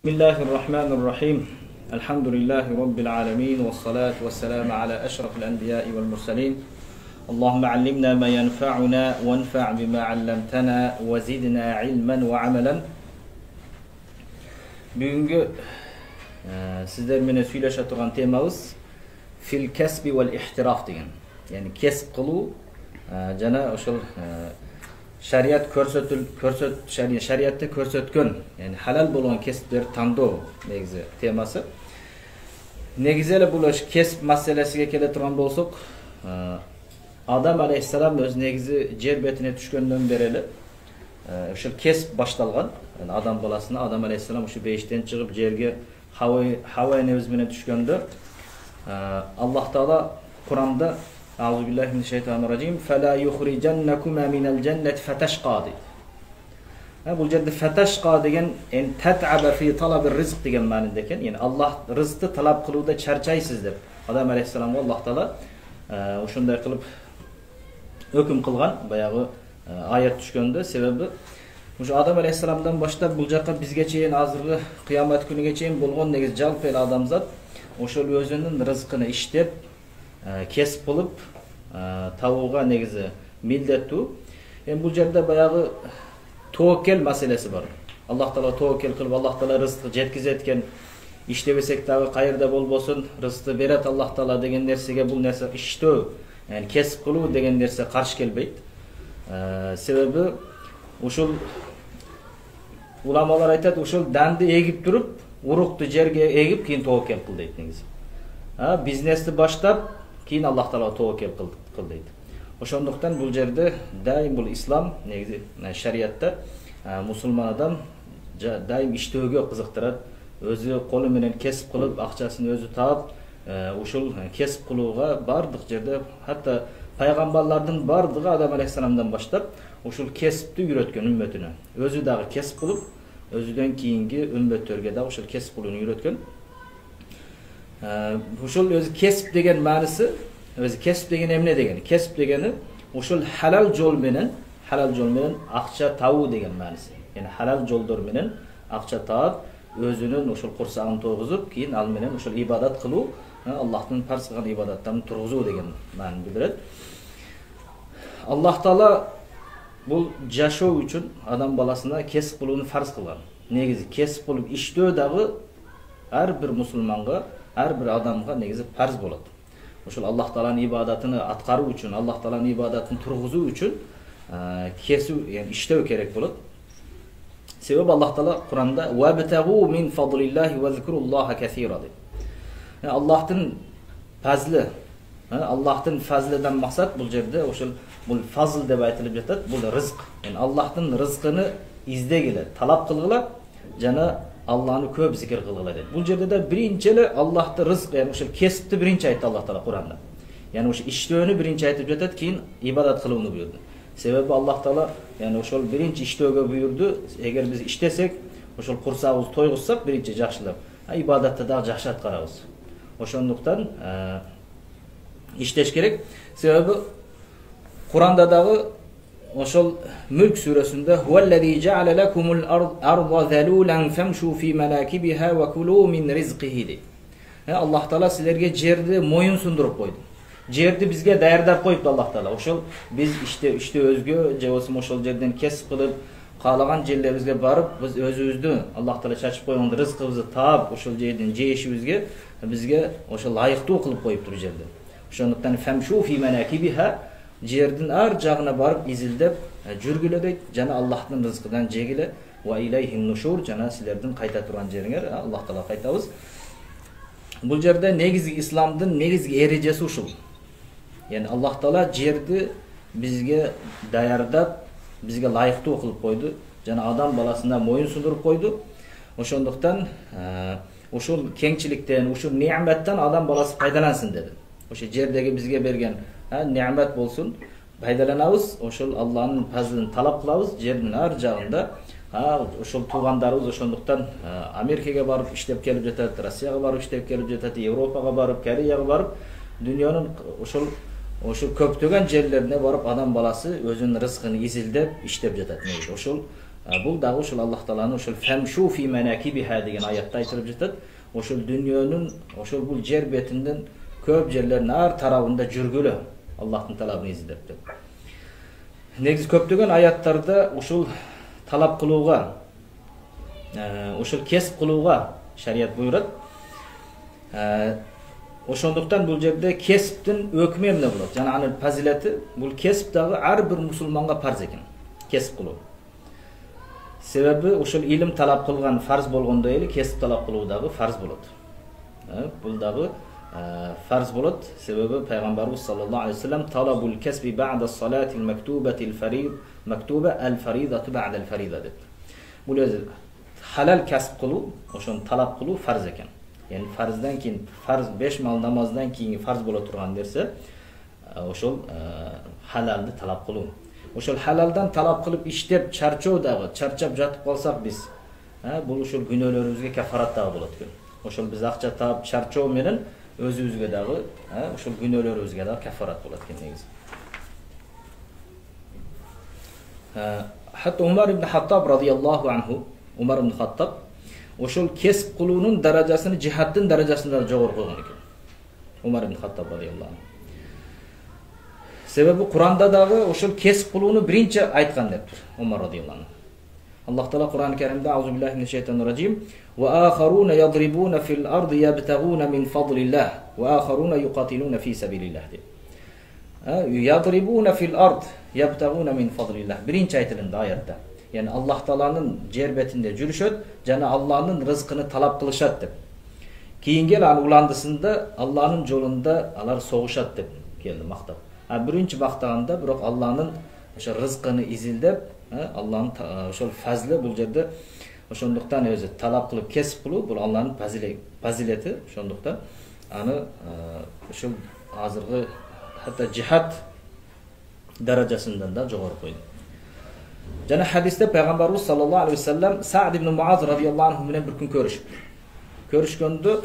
Bismillahirrahmanirrahim. Elhamdülillahi Rabbil alemin. Ve salatu ve selamu ala eşrafil enbiyai vel mursalin. Allahümme allimna ma yenfa'una ve enfa'u bima allamtana ve zidna ilmen ve amelen. Bugünkü sizler mene söyleşe turgan temamız fil kesbi vel ihtiraf degen. Yani kesb kıluu jana oşol şariat şariatda körsetken yani halal bolan kesipler tandoo negizi teması. Negizele bulaş kesip masalesiga kele turgan bolsok, Adam aleyhisselam öz negizi jer betine düşkөндөн bereli ошол kesip baştalgan. Yani adam balasına Adam aleyhisselam ошо бейиштен чыгып жерге Hava enemiz менен düşkөндө Allah Taala Kur'an'da Euzubillahimineşşeytanirracim فَلَا يُخْرِجَنَّكُمَا مِنَ الْجَنَّةِ فَتَشْقَى bu yerde fetaşqa degen en tet'abe fi talabir rizq degen manideken. Yani Allah rızkı talap kılıuda charchaysız deb Adam aleyhisselam Allah Taala oşunday kılıp hüküm kılgan bayağı ayet düşkөндө. Sebebi oşo Adam aleyhisselamdan başlap bul jaka bizge çeyin azırgı kıyamet günüge çeyin bolgon negiz жалпы el adamzat oşol özünün rızkını iştep kesip kılıp tavuğa negizi mildettu. Yani bu yerde bayağı tevekkel meselesi var. Allah Taala tevekkel kılıp Allah Taala rızkı jetkizetken iştebesek dagı kayırda bolbosun rızkı beret Allah Taala degen nersege bul nerse iştөө yani kesip kılуу degen nerse karşı kelbeyt. Sebebi uşul ulamalar aytат uşul dandy egip turup uruktu jerge egip keyin tevekkel kıl deyт negizi. Biznesni başlap keyin Allah Taala tevekkel kıl deyт. Oşonduktan bu yerde daim bu İslam negizi şeriatta musulman adam daim iştöөгө kızıktırar. Özü kolu menen kesip kılıp akçasını özü taap uşul kesip kılууга bardыk yerde hatta paygambarlardan bardığı Adam aleyhisselamdan başlap uşul kesipti үйrөткөн ümmetine. Özü dagı kesip kılıp özüden kийинки ümmetlerge dagı uşul kesip kılууну үйrөткөн. Uşul özü kesip degen manisi özü kesip degen emne degeni? Kesip degeni uşul halal jol menen akça tabуу degen manisi. Yani halal jolдор menen akça taap özünün uşul kursağını toğuzup keyin al menen uşul ibadat kılуу Allah'ın farz kılgan ibadattарын turguzуу degen ma'ni bildiret. Allah Taala bu jashoo üçün adam balasına kesip kılууну farz kılgan. Negizi kesip kılıp iştөө dagı her bir musulmanga, her bir adamga negizi farz bolat. Ошол Allah Taala'nın ibadatını atkarуу üçün, Allah Taala'nın ibadatını turguzуу üçün kesүү, yani iştөө kerek bolat. Sebebi Allah Taala Kur'an'da وَابْتَغُوا مِنْ فَضْلِ اللّٰهِ وَذْكُرُوا اللّٰهَ كَثِيرًا deydi. Yani Allah'ın fazlı, Allah'ın fazlından maksat bu yerde oşul bu fazl deb aytılıp jatat, bu rızk. Yani Allah'ın rızkını izdegile, talap kılgıla, jana Allah'ını köp zikir kılgıla deydi. Bu yerde de birinçili Allah'ta rızk, yani oşul kesipti birinci aytты Allah Taala Kur'an'da. Yani oşul iştöөнü birinci aytıp jatat, keyin ibadat kılууну buyurdu. Sebebi Allah Taala yani oşol birinci iştöөгө buyurdu. Eğer biz iştesek, oşol kursağыбыз toyguzsak birinci жакшылап, ibadatta da жакшы аткарабыз. Oşonduktan işteş gerek. Sebebi Kur'an'da dağı oşol Mülk suresinde huvellezî ceale lekumul arda zelûlen femşû fî menâkibiha ve kulû min rizqihi. Allah Taala sizlerge jerdi moyun sundurup koydu. Jerdi bizge dayardap koyuptu Allah Taala. Oşol biz işte özgö je bolsо oşol жерден kesip kılıp kalagan жерlerimizge barıp biz özübüzdü Allah Taala çaçıp koygan rızkыбызды taap oşol жерден жешибизге bizge oşol layıktуу kılıp koyuptu bu жерде. Oşonduktan femşû fî menâkibiha жердин ar jagına barıp izildep jürgüle deyt. Jana Allah'ın rızkıdan jegile ve ileyhin nuşur jana sizlerden kayta turan jeriңер Allah Taala kaytabız. Bu жерде negizgi İslamdın negizgi erejesi uşul. Yani Allah Taala жерди bizge dayardap bizge layıktуу kılıp koydu. Jana adam balasına moyun sundurup koydu. Oşonduktan uşul kengçilikten, uşul nimetten adam balası faydalansın dedi. Oşo jerdegi bizge bergen nimet bolsun, faydalanabız. Oşol Allah'ın fazlını talap kılabız. Jerdin ar jagында oşol tuğandarыбыз oşonduktan Amerikaga barıp iştep kelip jatat, Rossiyaga barıp iştep kelip jatat, Европага barıp, Koreyaga barıp, dünyanın oşol köptögen jerlerine barıp adam balası özünün rızkını izildep iştep jatat. Oşol Бул дагы ушул Аллах Тааланын ушул фамшу фи манакибиха деген аятта айтылып жатат. Ошол дүйнөнүн, ошол бул жер бетинин көп жерлеринин ар тарабында жүргүлө Аллахтын талабын изилдеп деп. Негизи көптөгөн аяттарда ушул талап кылууга, ушул кесип кылууга шарият буйрат. Ошондуктан бул жерде кесиптин өкмү эмне болот? Жана анын фазилети, бул кесип дагы ар бир мусулманга фарз экен. Кесип кылуу. Себеби ушул илим талап кылган фарз болгондой эле кесип талап кылуу дагы фарз болот. Бул дагы farz болот. Себеби пайгамбарыбыз саллаллаху алейхи вассалам талабул кесби ба'да салатил мактубатил фарид мактуба ал фаридату ба'да ал фарида деп. Бул өзү халал касып кылуу, ошону талап кылуу фарз экен. Yani farzdan keyin farz 5 mal namazdan keyin farz bo'la turgan narsa ошол halalni talab qiluu. Ошол halaldan talab qilib ishlab charchovdagi, charchab жатып qolsak biz, бул ошол күнөөлөрүбүзгө кафарат дагы болот экен. Ошол biz акча таап charchov менен өзүбүзгө дагы, ошол күнөөлөрүбүзгө дагы кафарат болот экен негизи. Hatta Umar ibn Hattab radıyallahu anhu, Umar ibn Hattab ошол кесип кылуунун даражасын жихаддын даражасында жогору койгон экен. Умар ибн Хаттаб радıyallahu anh. Себеби Куранда дагы ошол кесип кылууну биринчи айткан дептир Умар радıyallahu anh. Аллах Таала Кур'ан-ы Керимде аузу биллахи минеш шайтанир раджим ва ахаруна ядрибуна фил арди ябтагуна мин фадлиллах ва ахаруна юqatiluna fi sabilillah деп. Ядрибуна фил ард ябтагуна мин фадлиллах. Биринчи айтылынды аятта. Yani Allah Taala'nın yer betinde жүрүшөt, жана Allah'ın rızkını talap kılışat деп. Keyingi ulandısında Allah'ın жолунда алар согушат деп келди мактап. Биринчи мактаганда бирок Allah'ın ошо рызкını изилдеп, Allah'ın ошол фазлы бул жерде ошондуктан өзү талап кылып кесип кылуу бул Allah'ın фазилети, ошондуктан аны ошол азыркы hatta jihad darajasından da жогору койду. Jana hadiste Peygamberimiz sallallahu aleyhi ve sellem Sa'd ibn Muaz radıyallahu anh bilen bir gün görüşkөндө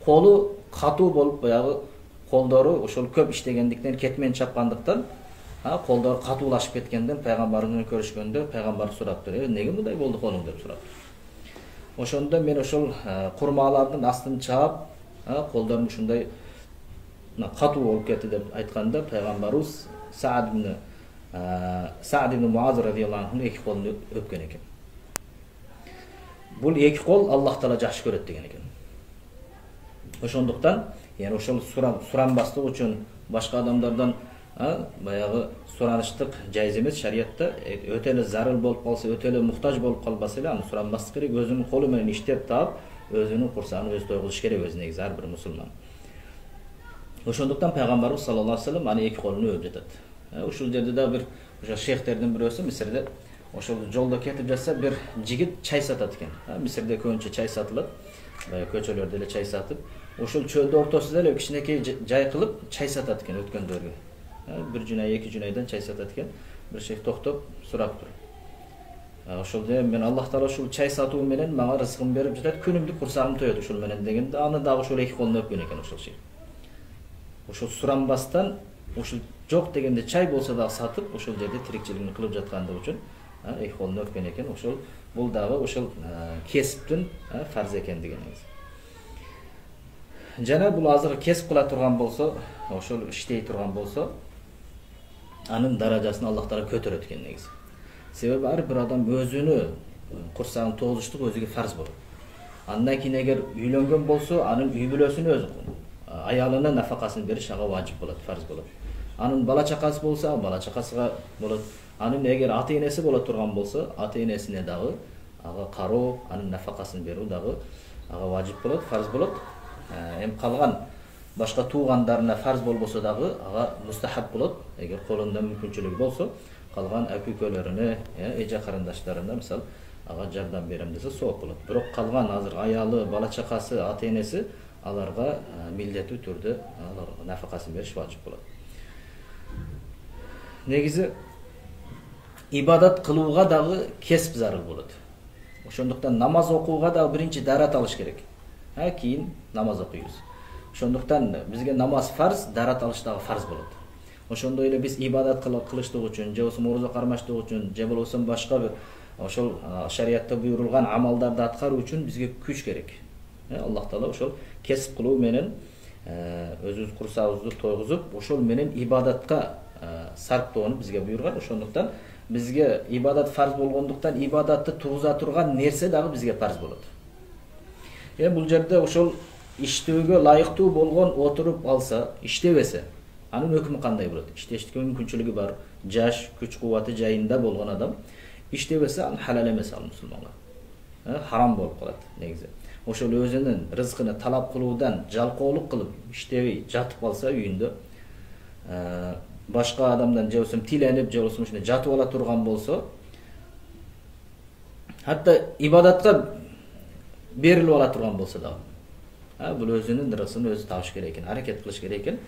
kolu katуу bolup баягы колдору ошол көп иштегендиктен кетмен чапкандыктан колдору катуулашып кеткенден Peygamber менен көрүшкөндө Peygamber сураптыр. Неге мындай болду колуң деп сураптыр. Ошондо мен ошол курмалардын астын чаап, колдорум ушундай катуу болуп кетти деп айтканда Peygamberimiz Sa'd ibn Muaz radıyallahu anh'ın iki kolunu öpken eken. Bul iki kol Allah Taala жакшы көрөт деген экен. Ошондуктан, yani ошол суранбастык үчүн башка адамдардан баягы сураныштык жайыз эмес шариятта. Өтө эле зарыл болуп калса, өтө эле муктаж болуп калбаса эле аны суранбастык керек. Өзүнүн колу менен иштеп таап, өзүнүн курсагын өзү тойгузуш керек өзү негизи ар бир мусулман. Ошондуктан Peygamberimiz sallallahu aleyhi ve sellem аны iki kolunu öp жатат. Ушул жерде да бир ошо шейхтердин бирөөсү Мисирде ошол жолдо кетип жатса бир жигит чай сатат экен. Мисирде көбүнчө чай сатылат. Баягы көчөлөрдө эле чай сатып, ошол чөлдө ортосунда эле кичинекей жай кылып чай сатат экен өткөндөргө. Бир жунай, эки жунайдан чай сатат экен. Бир шейх токтоп сураптыр. Ошолда мен Аллах Таала ушул чай сатуу менен мага рызкын берип жатат, күнүмдүк курсагым тоет ушул менен дегенде аны дагы ошол эки колун өпкөн экен ошол шейх. Ошол суранбастан ошол жок дегенде чай болсо да сатып, ошол жерде тирикчилигин кылып жаткандыгы үчүн эки колун өпкөн экен. Ошол бул дагы ошол кесиптин фарз экендиги негизи. Жана бул азыр кесип кыла турган болсо, ошол иштей турган болсо, анын даражасын Аллах Таала көтөрөт экен негизи. Себеби ар бир адам өзүнү курсагын тогузуштук өзүгө фарз болот. Андан кийин эгер үйлөнгөн болсо, анын үй бүлөсүнө өзү аялына нафакасын бериш ага важип болот, фарз болот. Анын бала чакасы болсо, бала чакасыга болот. Анын эгер ата-энеси боло турган болсо, ата-энесине дагы ага кароо, анын нафакасын берүү дагы ага важип болот, фарз болот. Эми калган башка туугандарына фарз болбосо дагы ага мустахаб болот. Эгер колунда мүмкүнчүлүгү болсо, калган акүкөлөрүнө, эже карындаштарына мисалы ага жардам берем десе сооп болот. Бирок калган азыр аялы, бала чакасы, ата-энеси аларга милдеттүү түрдө аларга нафакасын бериш важип болот. Негизи ибадат кылууга дагы кесип зарыл болот. Ошондуктан намаз окууга дагы биринчи дарат алыш керек. Кийин намаз окуйбуз. Ошондуктан бизге намаз фарз, дарат алыш дагы фарз болот. Ошондой эле биз ибадат кылыштык үчүн, же болбосо муруза кармаштык үчүн, же болбосо башка бир ошол шариятта буйрулган амалдарды аткаруу үчүн бизге күч керек. Аллах Таала ошол кесип кылуу менен өзүбүз курсагыбызды тойгузуп, ошол менен ибадатка сарптоону бизге буйруган. Ошондуктан бизге ибадат фарз болгондуктан ибадатты тугуза турган нерсе дагы бизге фарз болот. Бул жерде ошол иштөөгө ылайыктуу болгон отуруп алса, иштебесе, анын өкмү кандай болот? Иштешке мүмкүнчүлүгү бар, жаш, күч кубаты жайында болгон адам иштебесе, аны халал эмес ал мусулманга. Харам болуп калат негизи. Ошол өзүнүн рызкыны талап кылуудан жалкоолук кылып иштебей жатып калса үйүндө, башка адамдан же болбосо тиленип, же болбосо ушундай жатып ала турган болсо, хатта ибадатка берилип ала турган болсо дагы, бул өзүнүн рызкын өзү табыш керек экен, аракет кылыш керек экен.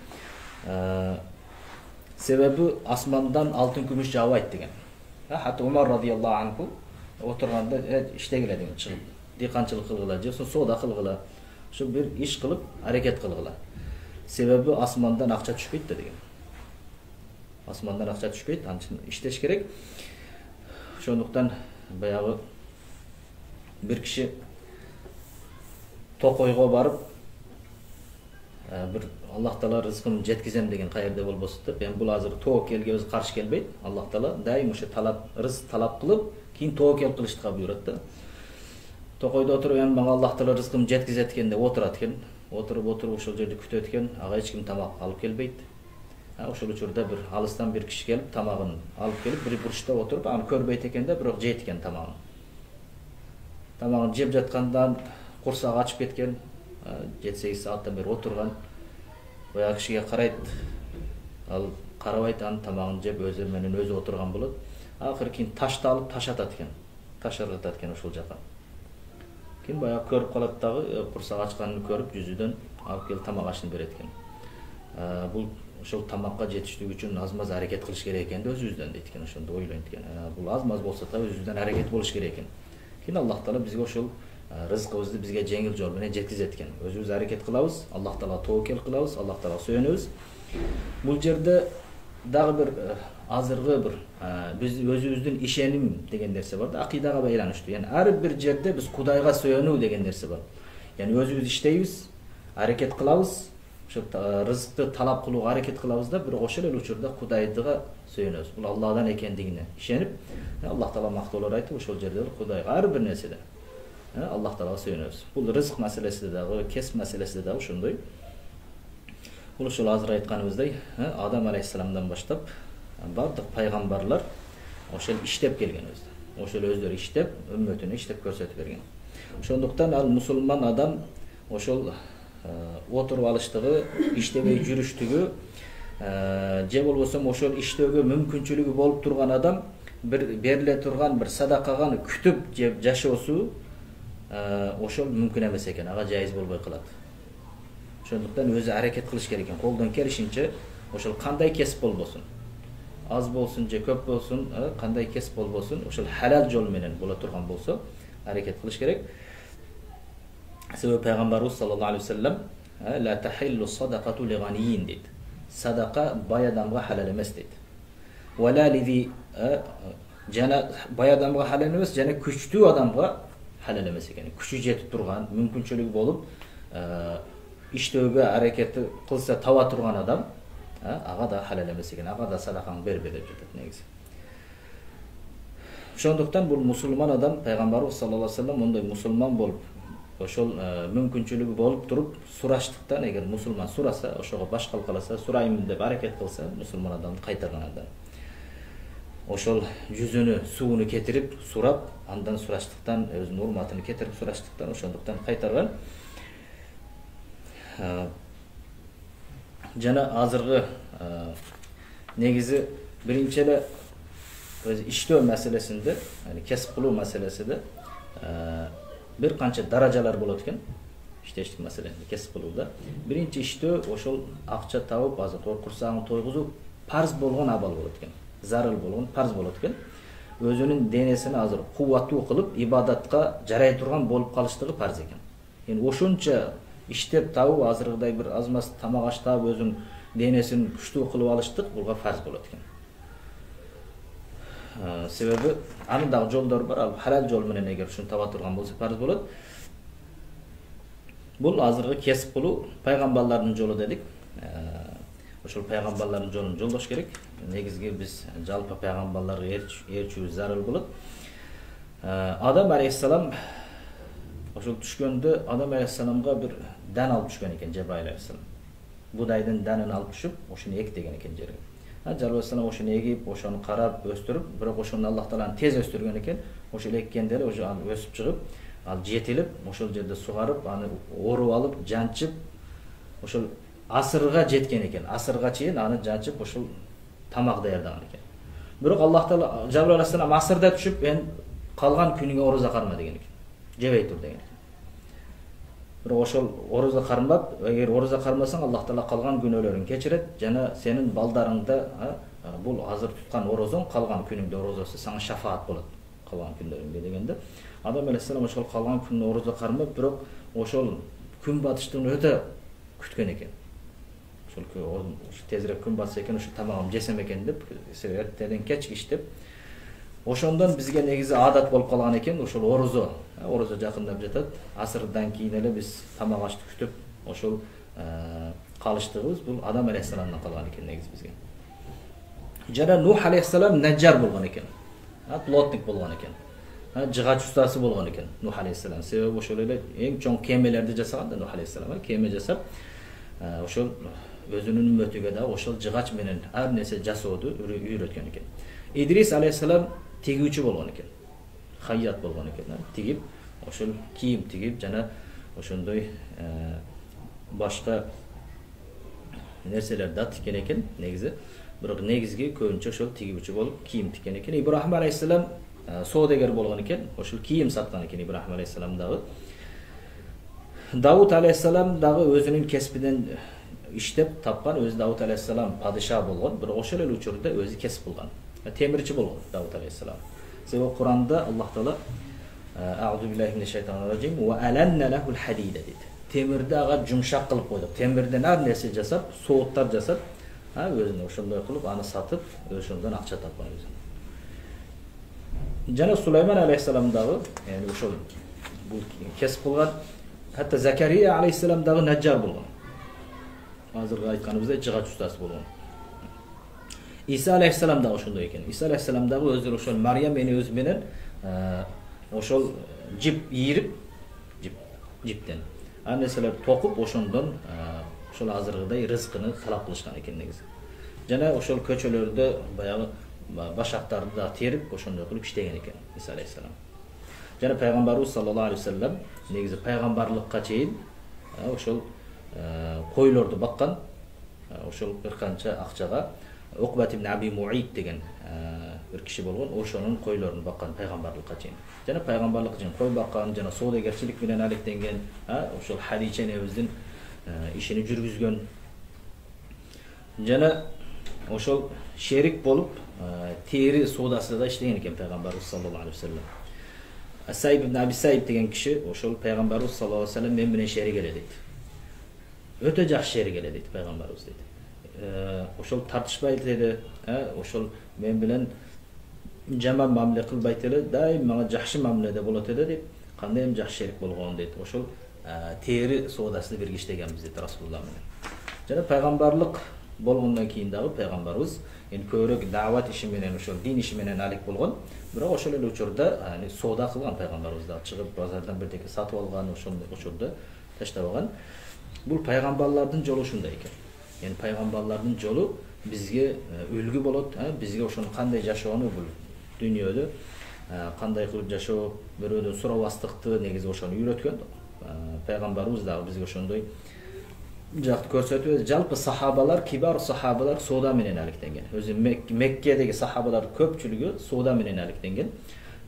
Себеби асмандан алтын күмүш жаабайт деген. Хатта Умар радияллаху анху отурганда иштегиле деген, чыгып дыйканчылык кылгыла, же болбосо соода кылгыла, ушу бир иш кылып аракет кылгыла. Себеби асмандан акча түшпөйт деген. Асмандан акча түшпөйт, анын үчүн иштеш керек. Ошондуктан баягы бир киши токойго барып, бир Аллах Таала рызкымды жеткизем деген каерде болбосун деп, эми бул азыр тоокелге өзү каршы келбейт. Аллах Таала дайым ошо рызк талап кылып, кийин тоокел кылыштыкка буйрат да. Токойдо отуруп, эми мага Аллах Таала рызкымды жеткизет экен деп отурат экен. Отуруп ошол жерде күтөт экен, ага эч ким тамак алып келбейт. Ошол учурда бир алыстан бир киши келип, тамагын алып келип, бир бурчта отуруп, аны көрбөйт экен да, бирок жейт экен тамагын. Тамагын жеп жаткандан курсагы ачып кеткен, 7-8 сааттан бери отурган. Баягы кишиге карайт, ал карабайт, анын тамагын жеп өзү менен өзү отурган болот. Акыры кийин ташты алып ташатат экен. Ташыратат экен ошол жака. Кийин баягы көрүп калат дагы, курсак ачканын көрүп, жүзүдөн алып келип тамак ашын берет экен. Бул ошол тамакка жетиштүү үчүн аз-маз аракет кылыш керек экен да өзүбүздөн дейт экен, ошондо ойлойт экен. Бул аз-маз болсо да өзүбүздөн аракет болуш керек экен. Кийин Аллах Таала бизге ошол рызкыбызды бизге жеңил жол менен жеткизет экен. Өзүбүз аракет кылабыз, Аллах Таала тоокел кылабыз, Аллах Таала сүйөнөбүз. Бул жерде дагы бир азыркы бир биз өзүбүздүн ишеним деген нерсе бар да, акыйдага байланыштуу. Яни ар бир жерде биз Кудайга сүйөнүү деген нерсе бар. Яни өзүбүз иштейбиз, аракет кылабыз, ошо рызыкты талап кылууга аракет кылабыз да, бирок ошол эле учурда Кудайдыга сүйөнөбүз. Бул Алладан экендигине ишенип, Аллах Таала мактоолор айтып, ошол жерде Кудайга ар бир нерседе Аллах Таалага сүйөнөбүз. Бул рызык маселеси дагы, кесип маселеси дагы ошондой. Бул ошол азыр айтканыбыздай, Адам алейхиссаламдан баштап бардык пайгамбарлар ошол иштеп келген өзү. Ошол өздөрү иштеп, үммөтүнө иштеп көрсөтүп берген. Ошондуктан ал мусулман адам ошол отуруп алыштыгы, иштебей жүрүштүгү, же болбосо ошол иштөөгө мүмкүнчүлүгү болуп турган адам бир бериле турган бир садакаганы күтүп жеп жашоосу ошол мүмкүн эмес экен, ага жайыз болбой калат. Ошондуктан өзү аракет кылыш керек экен, колдон келишинче ошол кандай кесип болбосун, аз болсун же көп болсун, кандай кесип болбосун, ошол халал жол менен боло турган болсо аракет кылыш керек. Себеби пайгамбарыбыз саллаллаху алейхи вассалам ла тахиллу садакату ли ганиин дейт. Садака бай адамга халал эмес дейт. Вала лизи жана бай адамга халал эмес, жана күчтүү адамга халал эмес экен. Күчү жетип турган, мүмкүнчүлүгү болуп, иштөөгө аракети кылса таба турган адам, ага да халал эмес экен. Ага да садаканы бербе деп жатат негизи. Ошондуктан бул мусулман адам, пайгамбарыбыз саллаллаху алейхи вассалам мондай мусулман болуп, ошол мүмкүнчүлүгү болуп туруп, сураштыктан эгер мусулман сураса, ошого баш калкаласа, сураймын деп аракет кылса, мусулман адамды кайтарган андан. Ошол жүзүнө сууну кетирип, сурап, андан сураштыктан, өзүнүн урматын кетирип сураштыктан, ошондуктан кайтарган. Жана азыркы негизи биринчи эле өзү иштөө маселесинде, кесип кылуу маселесинде бир канча даражалар болот экен. Иштештик маселесинде, кесип кылууда. Биринчи иштөө ошол акча табып, азыр курсагын тойгузуп, парз болгон абал болот экен. Зарыл болгон парз болот экен. Өзүнүн денесин азыр кубаттуу кылып, ибадатка жарай турган болуп калыштыгы парз экен. Эми ошонча иштеп табып, азыркыдай бир аз-маз тамак аш таап, өзүнүн денесин күчтүү кылып алыштык булга фарз болот экен. Себеби анын дагы жолдору бар. Ал халал жол менен эгер ушуну таба турган болсо парыз болот. Бул азыркы кесип кылуу пайгамбарлардын жолу дедик. Ошол пайгамбарлардын жолун жолдош керек. Негизги биз жалпы пайгамбарларга ээрчүү зарыл болот. Адам алейхиссалам ошол түшкөндө Адам алейхиссаламга бир дан алып түшкөн экен Жабраил алейхиссалам. Будайдын данын алып түшүп, ошону эктеген экен жерге. Жабраил алейхиссалам ошону эгип, ошону карап, өстүрүп, бирок ошону Аллах тааланын тез өстүргөн экен. Ошол эккенде эле ошо өсүп чыгып, ал жетилип, ошол жерде сугарып, аны оруп алып, жанчып, ошол асырга жеткен экен. Асырга чейин аны жанчып, ошол тамак даярдаган экен. Бирок Аллах таала Жабраил алейхиссалам асырда түшүп, эн калган күнүңө ороза карма деген экен. Жебей тур деген экен. Бирок ошол ороза кармап, эгер ороза кармасаң, Аллах таала калган күнөөлөрүн кечирет, жана сенин балдарыңда бул азыр туткан орозоң калган күнүңдө орозосу сага шафаат болот. Калган күндөрүңдө дегенде, Адам алейхиссалам ошол калган күнү ороза кармап, бирок ошол күн батыштыгын өтө күткөн экен. Ошол тезирээк күн батса экен, ошо тамагым жесем экен деп, эртеден кечке иштеп, ошондон бизге негизи адат болуп калган экен, ошол орозо жакындап жатат. Асырдан кийин эле биз тамак ашты күтүп, ошол калыштыгыбыз бул Адам алейхиссаламдан калган экен негизи бизге. Жана Нух алейхиссалам наджар болгон экен. Плотник болгон экен. Жыгач устасы болгон экен Нух алейхиссалам. Себеби ошол эле эң чоң кемелерди жасаган да Нух алейхиссалам. Кеме жасап, ошол өзүнүн үммөтүгө да ошол жыгач менен ар нерсе жасооду үйрөткөн экен. Идрис алейхиссалам тигүүчү болгон экен. Хайят болгон экен. Тигип, ошол кийим тигип жана ошондой башка нерселер да тиккен экен негизи. Бирок негизги көбүнчө ошол тигүүчү болуп кийим тиккен экен. Ибрахим алейхиссалам соодагер болгон экен. Ошол кийим саткан экен Ибрахим алейхиссалам дагы. Давуд алейхиссалам дагы өзүнүн кесибинен иштеп тапкан, өзү Давуд алейхиссалам падыша болгон, бирок ошол эле учурда өзү кесип кылган. Темирчи болгон Давуд алейхиссалам. Себеби Куранда Аллах таала Аузу биллахи минеш шайтанир раджим ва аланна лахул хадида дейт. Темирди ага жумшак кылып койдук. Темирден ар нерсе жасап, сооттар жасап, өзүнө ошондой кылып аны сатып, ошондон акча тапкан өзү. Жана Сулайман алейхиссалам дагы, яни ошол бул кесип кылган. Hatta Zakariya aleyhisselam dağı neccar bulgan. Hazırda aytkanımızda cıgaç ustası bulgan. İsa aleyhisselam dağı şunda eken. İsa aleyhisselam dağı özür oşol Maryam eni öz menen oşol jip yiyirip jipten. Anneseler tokup oşondan oşol hazırgıday rızkını talap kılışkan eken negizi. Jana oşol köçölörde bayağı başaktardı da terip oşonda kılıp iştegen eken İsa aleyhisselam. Jana Peygamberimiz sallallahu aleyhi ve sellem negizi peygamberlikka çeyin oşol koyulordu bakkan oşol bir kança akçaga Uqbat ibn Abi Mu'ayt degen bir kişi bolgon oşonun koyulorunu bakkan peygamberlikka çeyin. Jana peygamberlik için koy bakkan jana soodagerçilik bilen alektengen oşol Hadiçe nebizin işini жүрgüzgön. Jana oşol şerik bolup teri soodasida da işlegen eken Peygamberimiz sallallahu aleyhi ve sellem. Saib ibn Abi Saib degen kişi oşol Peygamberimiz sallallahu aleyhi ve sellem men bilen şerik ele deydi. Öte jakşı şerik ele deydi Peygamberimiz deydi. Oşol tartışbaydı dedi. Oşol men bilen jaman mamle kılbayt ele, daim manga jakşı mamlede bolat ele deyip, kanday hem jakşı şerik bolgon deydi. Oşol teri soodasida birge işlegenmiz deydi Rasulullah menen. Jana peygamberlik bolgondan keyin dagı Peygamberimiz yani köyrek davat işi menen oşol din işi menen alik bolgon. Biroq oşol ele учурда yani sooda kılgan Peygamberimiz da çıkıp bazardan bir teke satıp algan oşolda taşlap algan. Bul peygamberlardın jolu şunday eken. Yani peygamberlardın jolu bizge үлgü bolot, bizge oşonu kanday jaşoonu bul dünýödө kanday kılıp jaşoo, biröödөн surabastыкты negizi oşonu үйrötkön. Peygamberimiz da bizge oşondoy jaktı көрсөтүп, жалпы sahabalar, kibar sahabalar sooda menen aliktengen. Özü Mekke'deki sahabalar köpçülügü sooda menen aliktengen.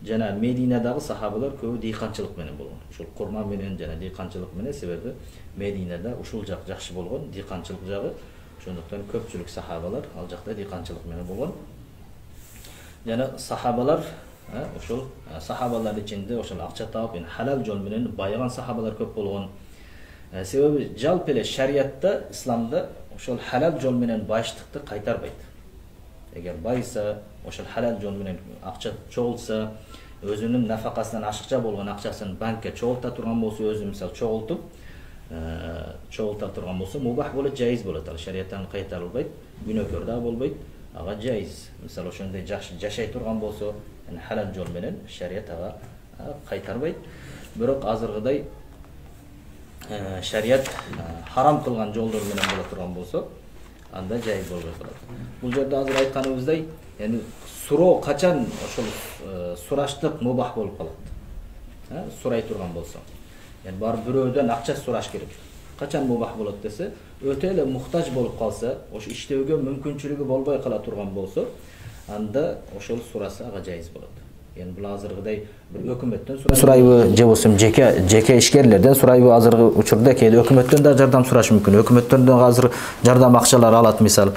Jana Medina'dagı sahabalar köpü dıykançılık menen bolgon. Uşul kurma menen jana dıykançılık menen sebebi Medina'da uşul jak jakşı bolgon, dıykançılık jagı. Şonduktan köpçülük sahabalar al jakta dıykançılık menen bolgon. Jana sahabalar uşul sahabalar içinde uşul akça taap, halal jol menen bayıgan sahabalar köp bolgon. Sebebi жалпы эле şeriatta, İslamda oşol halal jol menen başlıkты kaytarbayt. Eğer baysa, oşal halal jol menen akça çoğulsa, özünün nafakasından aşıkça bolgan akçaсын bankka çoğulta turgan bolsa, özü misal çoğultup, çoğulta turgan bolsa, mubah bolat, jaiz bolat. Al şeriattan qaytarılbayt, günökör da bolbayt, aga jaiz. Misal oşonday jaşay turgan bolsa, yani halal jol menen şeriat aga qaytarbayt. Biroq azırgıday şeriat haram kılgan joldur menen bola turgan bolsa, anda jaiz bolbay kalat. Bul jerde azır aytkanыбыздай, yani suroo kaçan oşol suraştık mubah bolup kalat. Suray turgan bolsa. Yani bar birөөдөн акча suraş керек. Kaçan mubah bolat dese, öte ele muhtaç bolup kalsa, oşo iştewge mümkünçülügü bolbay kala turgan bolsa, anda oşol surası aga jaiz bolat. Yani bu hazırgıday bir hökümetten surayı je bolsam jeke işgерlerden surayı hazırgı uçurda keyde hökümetten de jardam suraş mümkün. Hökümetten de hazır jardam akçalar alat misal.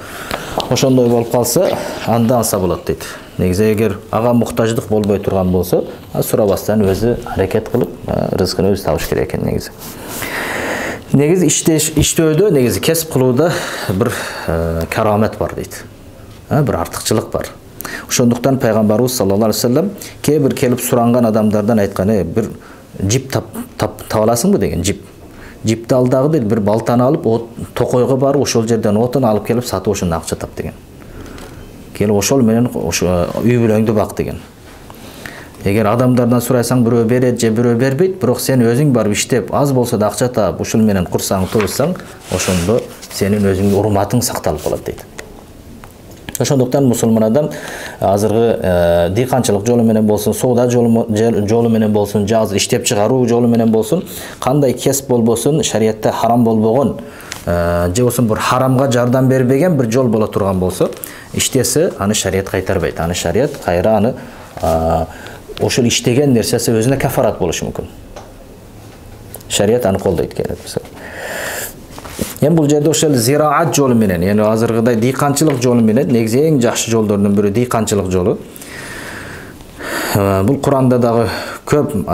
Oşondoy bolup kalsa, anda alsa bolat deydi. Negize eger aga muhtaçlık bolbay turgan bolsa, surabastan özü hareket kılıp rızkını özü tabuş gerek eken negize. Negiz iştewde negiz kesip kılууda bir karamet var deydi. Bir artıkçılık var. Ошондуктан Пайгамбарыбыз sallallahu aleyhi ve sellem bir kelip surangan adamlardan aytkаны, bir jip taap alasыңбы деген jip. Jipti al dagы deydi, bir baltаны alıp tokoyga barıp oşol жерден otun alıp kelip satıp oşondan akça tap деген. Kelip oşol menen үй бүлөңдү bak деген. Eger adamlardan suraysaң birөө берет же birөө бербейт, бирок сен өзүң барып иштеп, аз болсо да акча таап, ушул менен курсаң туурсаң, ошондо сенин өзүңдүн урматың сакталып калат дейт. Ошондуктан мусулман адам азыркы дыйканчылык жолу менен болсун, соода жолу менен болсун, же азыр иштеп чыгаруу жолу менен болсун, кандай кесип болбосун, шариятта харам болбогон, же болсун бир харамга жардам бербеген бир жол боло турган болсо, иштесе, аны шарият кайтарбайт. Аны шарият кайра аны ошол иштеген нерсеси өзүнө кафарат болушу мүмкүн. Шарият аны колдойт келет мисалы. Yani bu жерде ошол зираат жолу менен, yani азыркыдай дыйканчылык жолу менен, негизи эң жакшы жолдордун бири дыйканчылык жолу. Бул Куранда дагы көп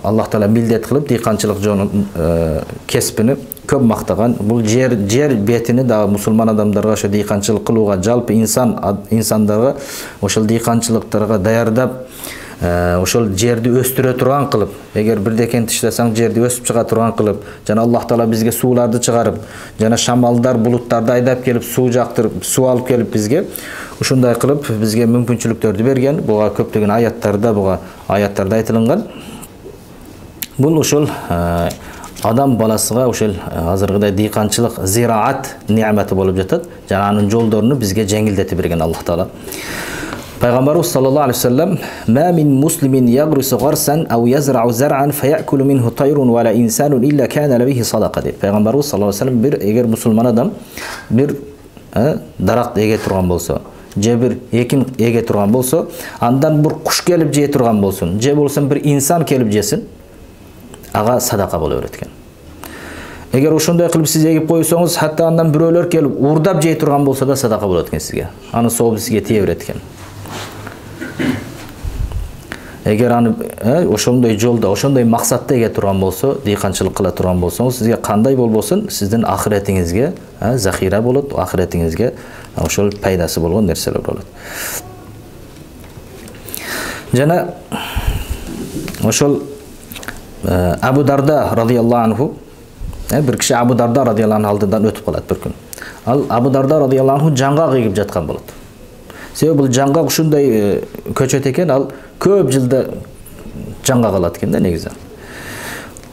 Аллах Таала милдет кылып дыйканчылык жолун кесипини көп мактаган. Бул жер бетини дагы мусулман адамдарга ошо дыйканчылык кылууга, жалпы инсандарга ошол дыйканчылыктарга даярдап, ошол жерди өстүрө турган кылып, эгер бирдекен иштесең жерди өсүп чыга турган кылып, жана Аллах Таала бизге сууларды чыгарып, жана шамалдар, булуттарды айдап келип, суу жактырып, суу алып келип бизге, ушундай кылып бизге мүмкүнчүлүктөрдү берген. Буга көптөгөн аяттарда айтылган. Бул ошол адам баласыга ошол азыркыдай дыйканчылык зираат немети болуп жатат. Жана анын жолдорун бизге жеңилдетип берген Аллах Таала. Пайгамбарыбыз sallallahu aleyhi ve sellem "Ma min muslimin yagrisu gharsan aw yazra'u zar'an fayakulu minhu tayrun ve la insanun illa kana lebihi sadaqa" deydi. Пайгамбарыбыз sallallahu aleyhi ve sellem bir eger musulman adam bir darakt ege turgan bolsa, je bir ekin ege turgan bolsa, andan bir kuş kelip je turgan bolsun, je bolsun bir insan kelip jesin, aga sadaka bolu öğretken. Eger ошондой кылып сиз эгип койсоңуз, hatta andan biröөлөр келип урдап же турган болсо да садака болот экен сизге. Аны сообу сизге тие берет экен. Eğer аны ошондой жолдо, ошондой максатта эге турган болсо, дыйканчылык кыла турган болсоңуз, сизге кандай болбосун, сиздин ахиретиңизге захира болот, ахиретиңизге ошол пайдасы болгон нерселер болот. Жана ошол Абу Дарда радıyallahu anhu, bir киши Абу Дарда радıyallahu anhu алдыдан өтүп калат бир күн. Ал Абу Дарда радıyallahu anhu жаңга кыйып жаткан болот. Себеби бул жаңга ушундай көчөт экен, ал көп жылда жаңга калат экен да негизи.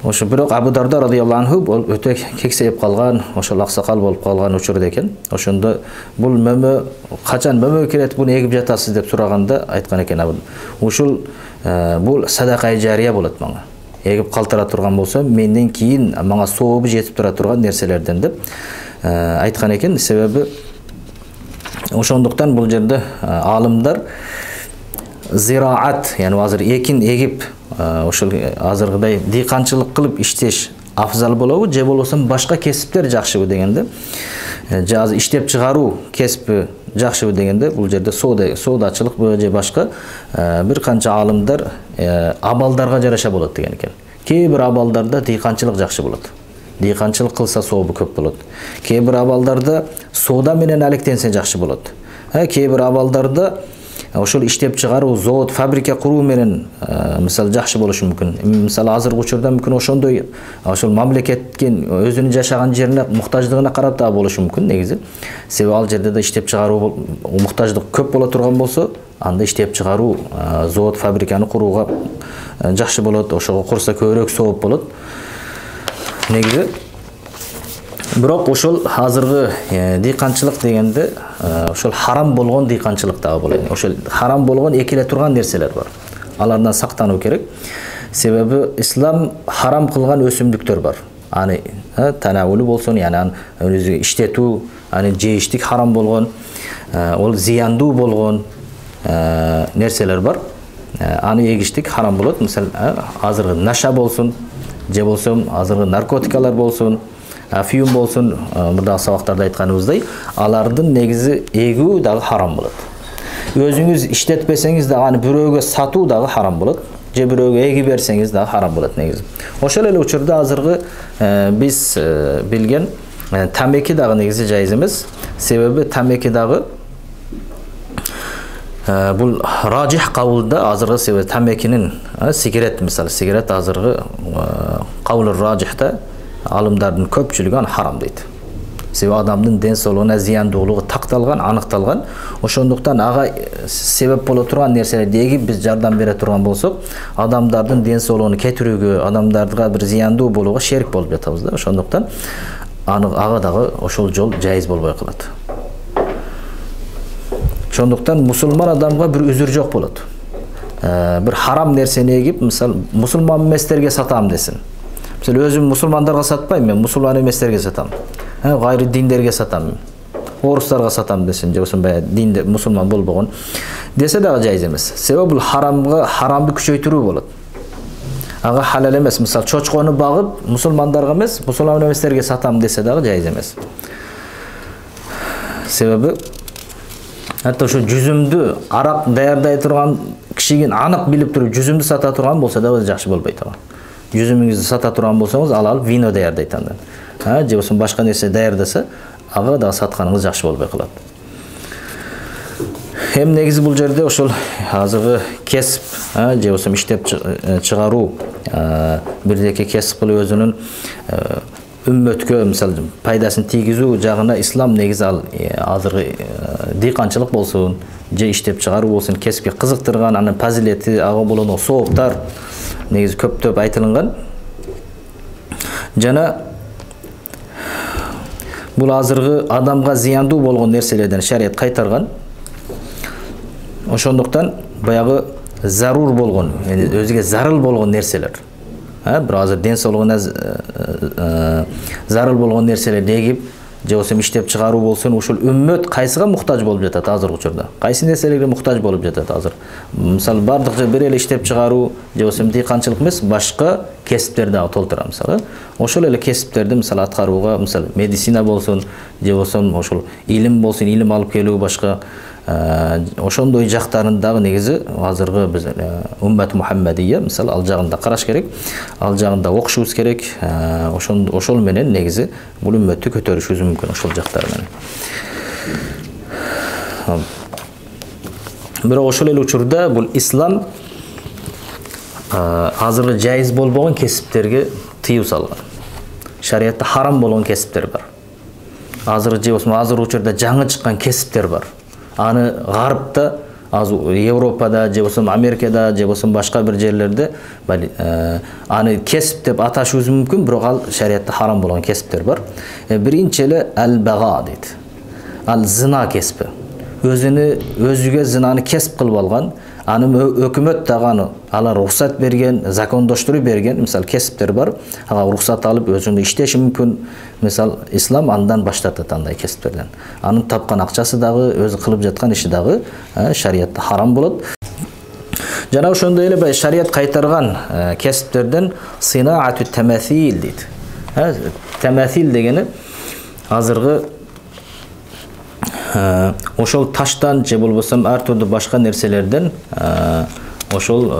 Ошо бирок Абу Дарда радıyallahu anhu өтө кексейип калган, ошол аксакал болуп калган учурда экен. Ошондо бул мөмө качан мөмө келет, буну эгип жатасыз деп сураганда айткан экен Абу. Ушул бул садака жария болот мага. Эгип калтыра турган болсо, менден кийин мага сообу жетип тура турган нерселерден деп айткан экен. Себеби ошондуктан бул жерде алымдар зираат, yani азыр экин эгип, ошол азыркыдай дыйканчылык кылып иштеш афзал болобу, же болбосо башка кесиптер жакшыбы дегенде, же азыр иштеп чыгаруу кесипи жакшыбы дегенде, бул жерде соодачылык же башка бир канча алымдар абалдарга жараша болот деген экен. Кээ бир абалдарда дыйканчылык жакшы болот. Дыйканчылык кылса сообу көп болот. Кээ бир абалдарда соода менен алектенсе жакшы болот. Kээ бир абалдарда ошол иштеп чыгаруу, завод, фабрика куруу менен мисалы жакшы болушу мүмкүн. Мисалы азыркы учурда мүмкүн ошондой ошол мамлекетке өзүнүн жашаган жерине муктаждыгына карап да болушу мүмкүн негизи. Себеби ал жерде да иштеп чыгаруу муктаждык көп боло турган болсо, анда иштеп чыгаруу, завод, фабриканы курууга жакшы болот. Ошого курса көбүрөөк сооп болот. Негизи бирок ошол азыркы дыйканчылык дегенде ошол харам болгон дыйканчылык дагы болот. Ошол харам болгон экиле турган нерселер бар. Алардан сактануу керек. Себеби ислам харам кылган өсүмдүктөр бар. Аны танавулу болсун, яны өзү иштетүү, аны жейиштик харам болгон, ол зыяндуу болгон нерселер бар. Аны эгиштик харам болот. Мисалы азыркы наша болсун, же болсо азыркы наркотикалар болсун, афиум болсун, мурда сабактарда айтканыбыздай, алардын негизи эгүү дагы харам болот. Өзүңүз иштетпесеңиз дагы аны бирөөгө сатуу дагы харам болот. Же бирөөгө эги берсеңиз дагы харам болот негизи. Ошол эле учурда азыркы биз билген тамеки дагы негизи жайыз эмес. Себеби тамеки дагы бул ражих кабылда азыркы себеби тамекинин сигарет, мисалы сигарет азыркы кабыл ражихта алымдардын көпчүлүгү аны харам дейт. Себеби адамдын ден соолугуна зыяндуулугу такталган, аныкталган. Ошондуктан ага себеп боло турган нерселерди эгип биз жардам бере турган болсок, адамдардын ден соолугун кетирүүгө, адамдарга бир зыяндуу болууга шерик болуп жатабыз да. Ошондуктан ага дагы ошол жол жайыз болбой калат. Ошондуктан мусулман адамга бир үзүр жок болот. Бир харам нерсени эгип, мисалы мусулман эместерге сатам десин. Мисалы өзүм мусулмандарга сатпайм, мен мусулман эместерге сатам. Гайры диндерге сатам. Орустарга сатам десин, же болсо динде мусулман болбогон десе дагы жайыз эмес. Себеби бул харамды күчөйтүрүү болот. Ага халал эмес. Мисалы чочкону багып, мусулмандарга эмес, мусулман эместерге сатам десе дагы жайыз эмес. Себеби hatto ошо жүзүмдү арак даярдай турган кишиге анык билип туруп жүзүмдү сата турган болсо да жакшы болбойт ага. Жүзүмүңүздү сата турган болсоңуз, ал алып вино даярдайт андан. Же болсо башка нерсе даярдаса, ага да сатканыңыз жакшы болбой калат. Эми негизи бул жерде ошол азыркы кесип, же болсо иштеп чыгаруу, бирдеке кесип кылып өзүнүн үммөткө мисалы пайдасын тийгизүү жагына ислам негизи ал азыркы дыйканчылык болсун, же иштеп чыгаруу болсун, кесипке кызыктырган, анын фазилети, ага болгон сооптар негизи көптөп айтылган. Жана бул азыркы адамга зыяндуу болгон нерселерден шарият кайтарган. Ошондуктан баягы зарур болгон, өзүгө зарыл болгон нерселер. Бир азыр ден соолугуна зарыл болгон нерселерди эгип, же болсо иштеп чыгаруу болсун, ушул үммөт кайсыга муктаж болуп жатат азыркы учурда? Кайсы нерселерге муктаж болуп жатат азыр? Мисалы бардык бир эле иштеп чыгаруу, же болсо дыйканчылык эмес, башка кесиптер дагы толтура мисалы. Ошол эле кесиптерди мисалы аткарууга, мисалы медицина болсун, же болсо ошол илим болсун, илим алып келүү башка ошондой жактарын дагы негизи азыркы биз уммат Мухаммадия мисалы ал жагында караш керек, ал жагында окушубуз керек. Ошол менен негизи бул үммөттү көтөрүшүбүз мүмкүн ошол жактар менен. Бирок ошол эле учурда бул ислам азыркы жайыз болбогон кесиптерге тыюу салган. Шариятта харам болгон кесиптер бар. Азыркы же болсо азыркы учурда жаңы чыккан кесиптер бар. Аны гарыпта, Европада, же болсо Америкада, же болсо башка бир жерлерде аны кесип деп аташыбыз мүмкүн, бирок ал шариятта харам болгон кесиптер бар. Биринчи эле ал-бага дейт. Ал зына кесипи. Өзүгө зынаны кесип кылып алган, аны өкмөт дагы алар рухсат берген, закондоштуруп берген, мисалы кесиптер бар. Ага рухсат алып өзүндө иштеши мүмкүн. Мисал ислам андан баштатат андай кесиптерден. Анын тапкан акчасы дагы, өзү кылып жаткан иши дагы шариятта харам болот. Жана ошондой эле шарият кайтарган кесиптерден синаату тамасил дейт. Тамасил дегени азыркы ошол таштан же болбосо ар түрдүү башка нерселерден ошол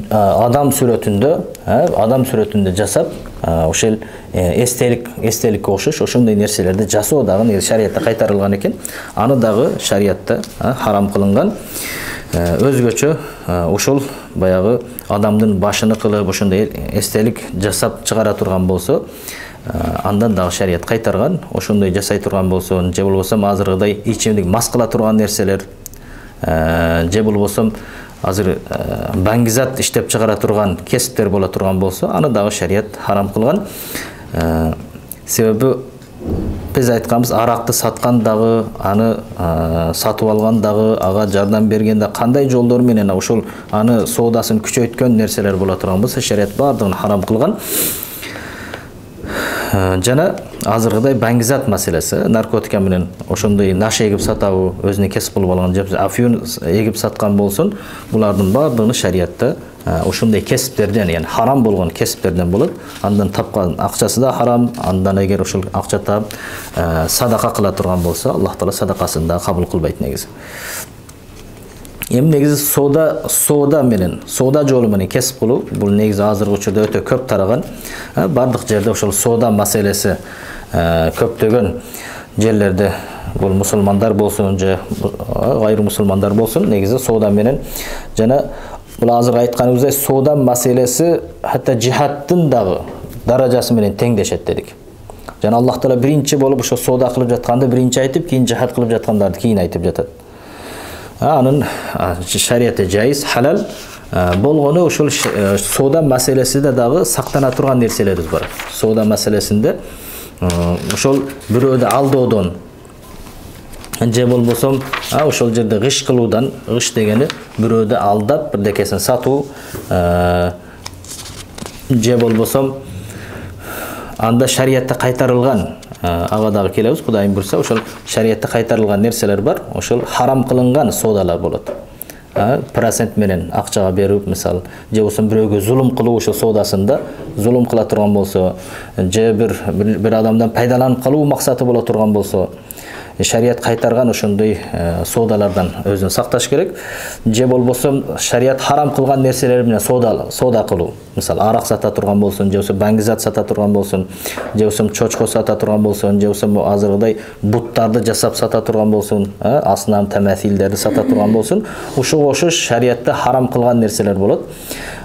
адам сүрөтүндө жасап, ошол эстеликке окшош ошондой нерселерди жасоо дагы негизи шариятта кайтарылган экен. Аны дагы шариятта харам кылынган. Өзгөчө ошол баягы адамдын башыны кылып ошондой эстелик жасап чыгара турган болсо, андан дагы шарият кайтарган. Ошондой жасай турган болсо, же болбосо азыркыдай ичимдик мас кыла турган нерселер, же болбосо азыр баңгизат иштеп чыгара турган кесиптер боло турган болсо, аны дагы шарият харам кылган. Себеби biz айтканбыз, аракты саткан дагы, аны сатып алган дагы, ага жардам берген да кандай жолдор менен ошол аны соодасын күчөйткөн нерселер боло турган болсо, шарият бардыгын харам кылган. Жана азыркыдай баңгизат маселеси, наркотика менен ошондой наш эгип сатабы, өзүнө кесип кылып алган, же афион эгип саткан болсун, булардын бардыгын шариятта ошондой кесиптерден, яны харам болгон кесиптерден болот. Андан тапкан акчасы да харам. Андан эгер ошол акча таап садака кыла турган болсо, Аллах Таала садакасын да кабыл кылбайт негизи. Эми негизи соода жолу менен кесип кылуу, бул негизи азыркы учурда өтө көп тараган. Бардык жерде ошол соода маселеси көптөгөн жерлерде, бул мусулмандар болсун же гайры мусулмандар болсун, негизи соода менен жана бул азыр айтканыбыздай соода маселеси хатта жихадтын дагы даражасы менен теңдешет дедик. Жана Аллах Таала биринчи болуп ошо соода кылып жатканды биринчи айтып, кийин жихад кылып жаткандарды кийин айтып жатат. Анын шариятта жайыз, халал болгону ошол соода маселесиде дагы сактана турган нерселерибиз бар. Соода маселесинде ошол бирөөдү алдоодон, же болбосо ошол жерде гыш кылуудан, гыш дегени бирөөдү алдап бирдекесин сатуу, же болбосо анда шариятта кайтарылган, ага дагы келебиз, Кудайым буйрса, ошол шариятта кайтарылган нерселер бар, ошол харам кылынган соодалар болот. Процент менен акчага берип, мисалы, же болбосо бирөөгө зулум кылуу, ошол соодасында зулум кыла турган болсо, же бир адамдан пайдаланып калуу максаты боло турган болсо, шарият кайтарган ошондой соодалардан өзүн сакташ керек. Же болбосо шарият харам кылган нерселер менен соода кылуу. Мисалы, арак сата турган болсун, же болбосо баңгизат сата турган болсун, же болбосо чочко сата турган болсун, же болбосо азыркыдай буттарды жасап сата турган болсун, аснам тамасилдерди сата турган болсун, ушуга окшош шариятта харам кылган нерселер болот.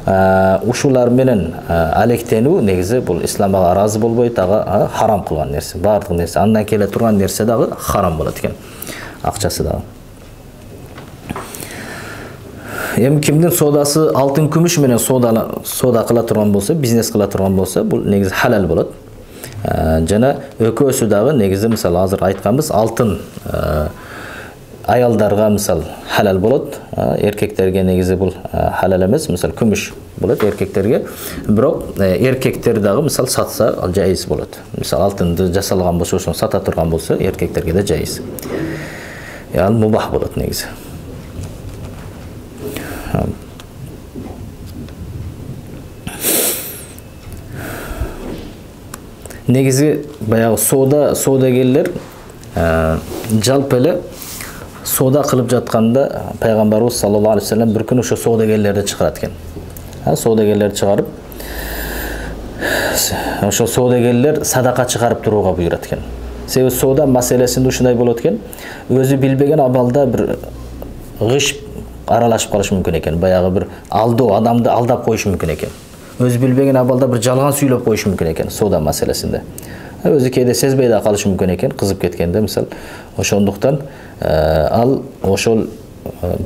Ушулар менен алектенүү негизи бул исламга ыраазы болбойт, ага харам кылган нерсе, бардык нерсе, андан келе турган нерсе дагы харам болот экен, акчасы дагы. Эми кимдин соодасы алтын күмүш менен соода кыла турган болсо, бизнес кыла турган болсо, бул негизи халал болот. Жана экөөсү дагы негизи, мисалы, азыр айтканбыз, алтын аялдарга мисал халал болот, эркектерге негизи бул халал эмес, мисал күмүш болот эркектерге, бирок эркектер дагы мисал сатса ал жайыз болот. Мисал алтынды жасалган болсо, ошону сата турган болсо, эркектерге да жайыз. Ал мубах болот негизи. Негизи баягы соодагерлер жалпы эле соода кылып жатканда пайгамбарыбыз саллаллаху алейхи вассалам бир күн ошо соодагерлерди чыгарат экен. Соодагерлерди чыгарып, ошо соодагерлер садака чыгарып турууга буйрат экен. Себеби соода маселесинде ушундай болот экен, өзү билбеген абалда бир гыш аралашып калышы мүмкүн экен. Баягы бир алдоо, адамды алдап коюшу мүмкүн экен. Өзү билбеген абалда бир жалган сүйлөп коюшу мүмкүн экен соода маселесинде. Өзү кээде сезбей да калышы мүмкүн экен, кызып кеткенде мисал. Ошондуктан ал ошол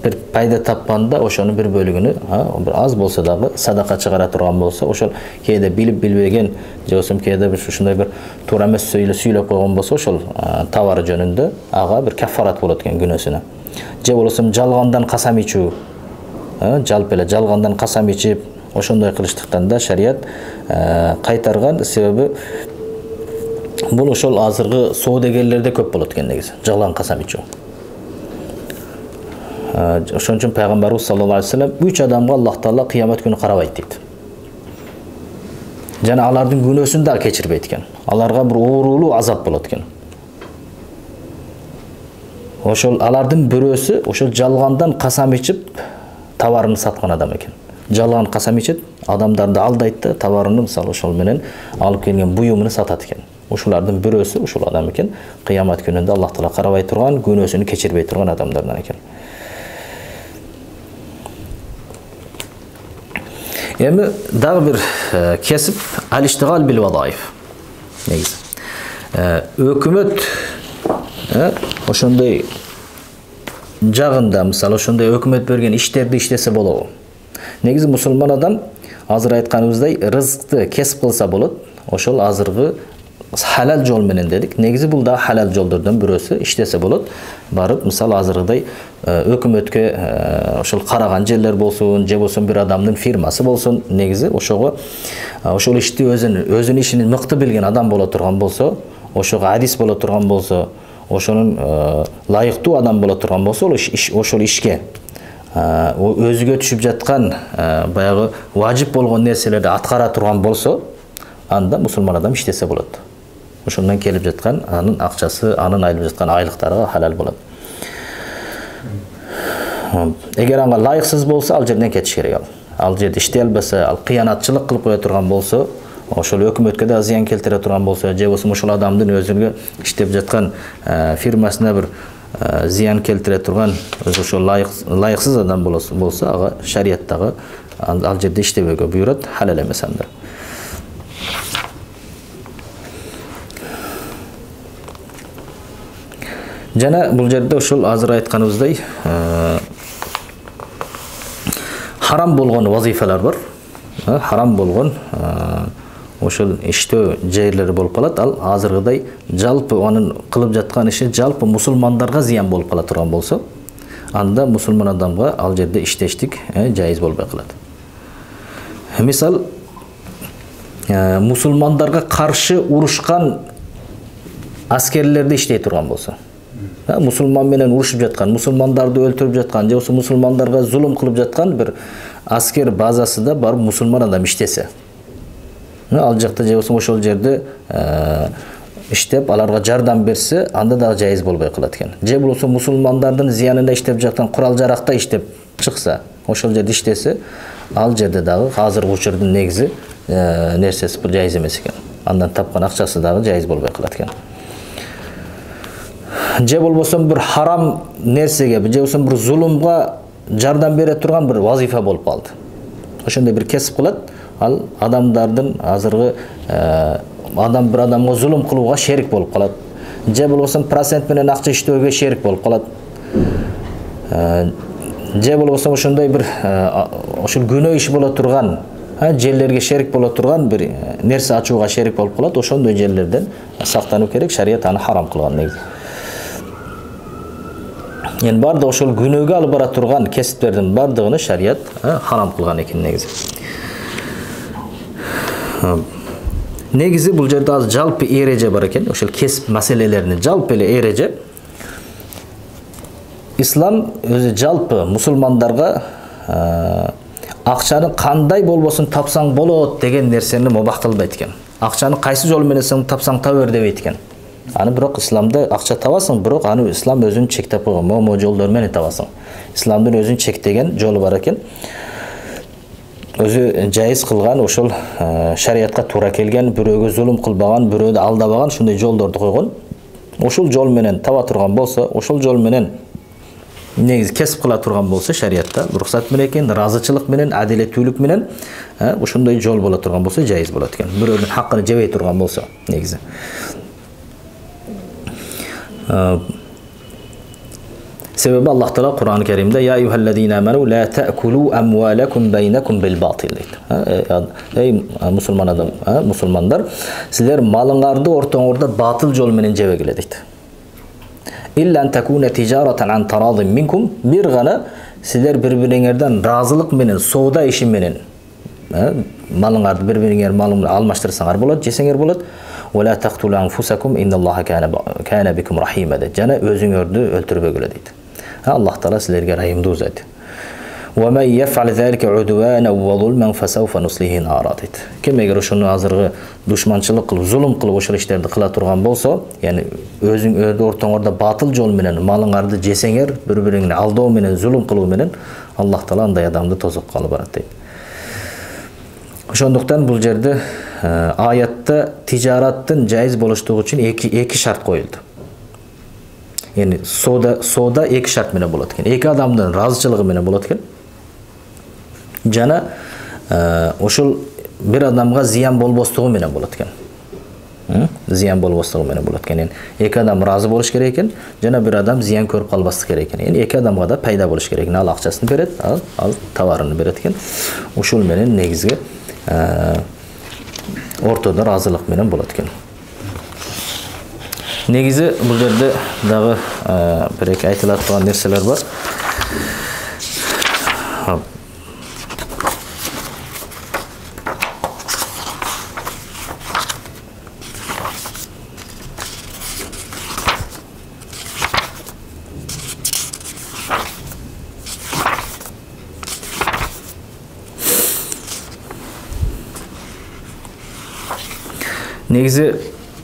бир пайда тапканда ошонун бир бөлүгүнү бир аз болсо дагы садака чыгара турган болсо, ошол кээде билип билбеген же болбосо кээде бир ушундай бир туура эмес сүйлөп койгон болсо, ошол товары жөнүндө ага бир кафарат болот экен күнөөсүнө. Же болбосо жалгандан касам ичүү, жалпы эле жалгандан касам ичип, ошондой кылыштыктан да шарият кайтарган. Себеби бул ошол азыркы соодагерлерде көп болот экен негизи, жалган касам ичүү. Ошон үчүн пайгамбарыбыз саллаллаху алейхи вассалам 3 адамга Аллах Таала кыямат күнү карабайт дейт. Жана алардын күнөөсүн да кечирбейт экен. Аларга бир оорулуу азап болот экен. Ошол алардын бирөөсү ошол жалгандан касам ичип товарын саткан адам экен. жалган касам ичет, адамдарды алдайт да товарын мисалы ошол менен алып келген буюмун сатат экен. Ушулардын бирөөсү ушул адам экен. Кыямат күнүндө Аллах Таала карабай турган, күнөөсүнү кечирбей турган адамдардан экен. Эми дагы бир кесип алиштигал бил вазаиф. Негизи өкмөт ошондой жагында мисалы ошондой өкмөт берген иштерди иштесе болобу? Негизи мусулман адам азыр айтканыбыздай рызыкты кесип кылса болот. Ошол азыркы халал жол менен дедик. Негизи бул да халал жолдордон бирөөсү, иштесе болот. Барып мисалы азыркыдай өкмөткө ошол караган жерлер болсун, же болсун бир адамдын фирмасы болсун, негизи ошого ошол ишти өзүнүн ишин мыкты билген адам боло турган болсо, ошого адис боло турган болсо, ошонун лайыктуу адам боло турган болсо, ошол ишке өзүгө түшүп жаткан баягы важип болгон нерселерди аткара турган болсо, анда мусулман адам иштесе болот. Ошондон келип жаткан анын акчасы, анын айлып жаткан айлыктары халал болот. Эгер анга лайыксыз болсо, ал жерден кетиш керек. Ал жерде иштей албаса, ал кыянатчылык кылып кое турган болсо, ошол өкмөткө да зыян келтире турган болсо, же болсо ошол адамдын өзүнө иштеп жаткан фирмасына бир зыян келтире турган, ошол лайыксыз адам болсо, ага шариаттагы ал жерде иштебөөгө буйрат, халал эмес анда. Жана бул жерде ошол азыр айтканыбыздай харам болгон вазифалар бар. Харам болгон ошол иштөө жерлери болуп калат. Ал азыркыдай жалпы анын кылып жаткан иши жалпы мусулмандарга зыян болуп кала турган болсо, анда мусулман адамга ал жерде иштештик жайыз болбой калат. Мисал, мусулмандарга каршы урушкан аскерлерди иштей турган болсо, мусулман менен урушуп жаткан, мусулмандарды өлтүрүп жаткан, же болсо мусулмандарга зулум кылып жаткан бир аскер базасында барып мусулман адам иштесе, ал жакта же болсо ошол жерде иштеп аларга жардам берсе, анда дагы жайыз болбой калат экен. Же болсо мусулмандардын зыянында иштеп жаткан курал жаракта иштеп чыкса, ошол жерде иштесе, ал жерде дагы азыркы учурдун негизи нерсеси бул жайыз эмес экен. Андан тапкан акчасы дагы жайыз болбой калат экен. Же болбосо бир харам нерсеге, же болбосо бир зулумга жардам бере турган бир вазифа болуп калды. Ошондой бир кесип кылат, ал адамдардын азыркы адам бир адамга зулум кылууга шерик болуп калат. Же болбосо процент менен акча иштөөгө шерик болуп калат. Же болбосо ошондой бир ошол күнөө иш боло турган, жерлерге шерик боло турган бир нерсе ачууга шерик болуп калат. Ошондой жерлерден сактануу керек, шарият аны харам кылган негизи. Yani barda ошол күнөөгө алып бара турган кесиптердин бардыгыны шарият харам кылган экен негизи. Негизи бул жерде азыр жалпы эреже бар экен, ошол кесип маселелеринин жалпы эле эреже. Ислам өзү жалпы мусулмандарга акчаны кандай болбосун тапсаң болот деген нерсени мубах кылбайт экен. Акчаны кайсы жол менен тапсаң таба бер дебейт экен. Аны бирок исламда акча табасың, бирок аны ислам өзүн чектеп койгон, могу жолдор менен табасың. Исламдын өзүн чектеген жолу бар экен. Өзү жайыз кылган, ошол шариатка туура келген, бирөөгө зулум кылбаган, бирөөдү алдабаган ушундай жолдорду койгон. Ошол жол менен таба турган болсо, ошол жол менен негизи кесип кыла турган болсо, шариатта уруксат менен экен, ыраазычылык менен, адилеттүүлүк менен ошондой жол боло турган болсо жайыз болот экен. Бирөөнүн хаккын жебей турган болсо, негизи. Себеби Аллах Таала Кур'ан-ы Керимде "Я eyyuhellezine amenu la ta'kulu amwalakum baynakum bil batil" deydi. Ey musulman adam, musulmanlar, sizler malыңарды ортоңордо батыл жол менен жебегиле дейт. İlla an takuna tijaratan an taradin minkum, bir gana sizler bir-бириңерден разылык менен, соода иши менен малыңарды bir-бириңер малыңды алмаштырсаңар болот, жесеңер болот. ولا تقتلوا أنفسكم إن الله كان بكم رحيما deydi. Jana özüңөрдү өлтүрбөгүлө дейт. Аллах Таала силерге рахимдуу зат. ومن يفعل ذلك عدوانا وظلما فسوف نصليه نارا дейт. Ким эгер ошону азыркы душманчылык кылып, зулум кылып ошол иштерди кыла турган болсо, яни өзүңөрдү ортоңордо батыл жол менен малыңарды жесеңер, bir-бириңни алдоо менен, зулум кылуу менен, Аллах Таала андай адамды тозокко алып барат дейт. Ошондуктан бул жерде аятта тижараттын жайыз болуштугу үчүн эки шарт коюлду. Yani soda iki şart menен болот экен. Эки адамдын разычылыгы менен болот экен. Жана ошол бир адамга зыян болбостугу менен болот экен. Зыян болбостугу менен болот экен. Yani эки адам разы болуш керек экен, жана бир адам зыян көрүп калбастык керек экен. Yani эки адамга да пайда болуш керек экен. Ал акчасын берет, ал товарын берет экен. Ушул менен негизги ортодо разылык менен болот экен. Негизи бул жерде дагы бир эки айтылат турган нерселер бар. Негизи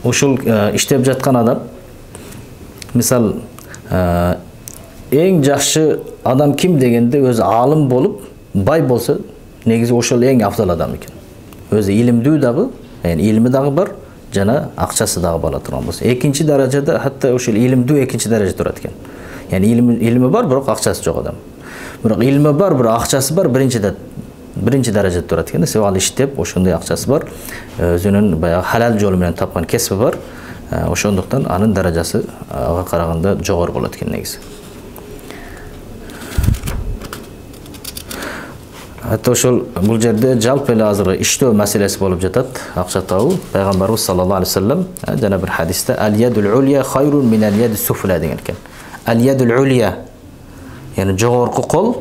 ушул иштеп жаткан адам, мисал, эң жакшы адам ким дегенде өзү алым болуп, бай болсо, негизи ошол эң афзал адам экен. Өзү илимдүү дагы, илими дагы бар, жана акчасы дагы бала турган болсо. Экинчи даражада, хатта ошол илимдүү экинчи даражада турат экен. Yani ilimi бар, бирок акчасы жок адам. Бирок илими бар, бирок акчасы бар, birinci darajada turadi ekan. Себеби ал иштеп, ошондой акчасы бар, өзүнүн баягы халал жолу менен тапкан кесиби бар. Ошондуктан анын даражасы ага караганда жогору болот экен негизи. Hatta ошол бул жерде жалпы эле азыркы иштөө маселеси болуп жатат, акча табуу. Пайгамбарыбыз саллаллаху алейхи вассалам жана бир хадисте ал-ядул улия хайрун мин ал-яди суфла деген экен. Ал-ядул улия, yani жогорку кол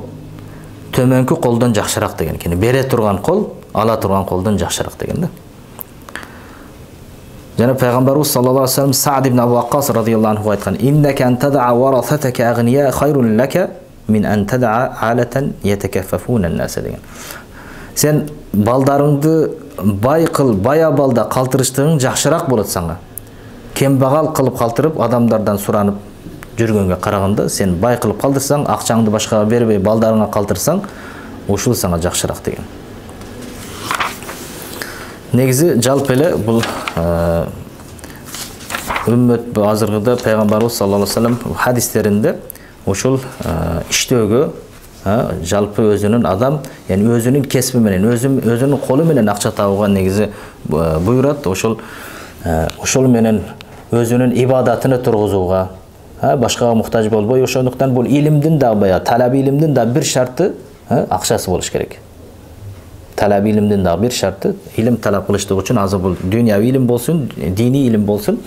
төмөнкү колдон жакшыраак деген экен. Бере турган кол ала турган колдон жакшыраак деген да. Жана пайгамбарыбыз саллаллаху алейхи вассалам Саад ибн Абу Ваккас радийаллаху анху айткан: "Иннака ан тад'a варасатака агния хайрун лака min an tad'a alatan yatakaffafuna an-nas" деген. Сен балдарыңды бай кыл, бая балда калтырыштыгың жакшыраак болот сага. Кембагал кылып калтырып, адамдардан суранып жүргөнгө караганда, сен бай кылып калтырсаң, акчаңды башкага бербей, балдарыңа калтырсаң, ушул сага жакшыраак деген. Негизи жалпы эле бул үммөт азыркыда пайгамбарыбыз саллаллаху алейхи вассалам хадистеринде ошол иштөөгө жалпы өзүнүн адам, yani өзүнүн кесиби менен, өзүнүн колу менен акча табууга негизи буйрат. Ошол менен өзүнүн ибадатыны тургузууга, башкага муктаж болбой, ошондуктан бул илимдин да баягы талап илимдин да бир шарты акчасы болуш керек. Талап илимдин да бир шарты, илим талап кылыштык үчүн азыр бул дүйнөви илим болсун, диний илим болсун,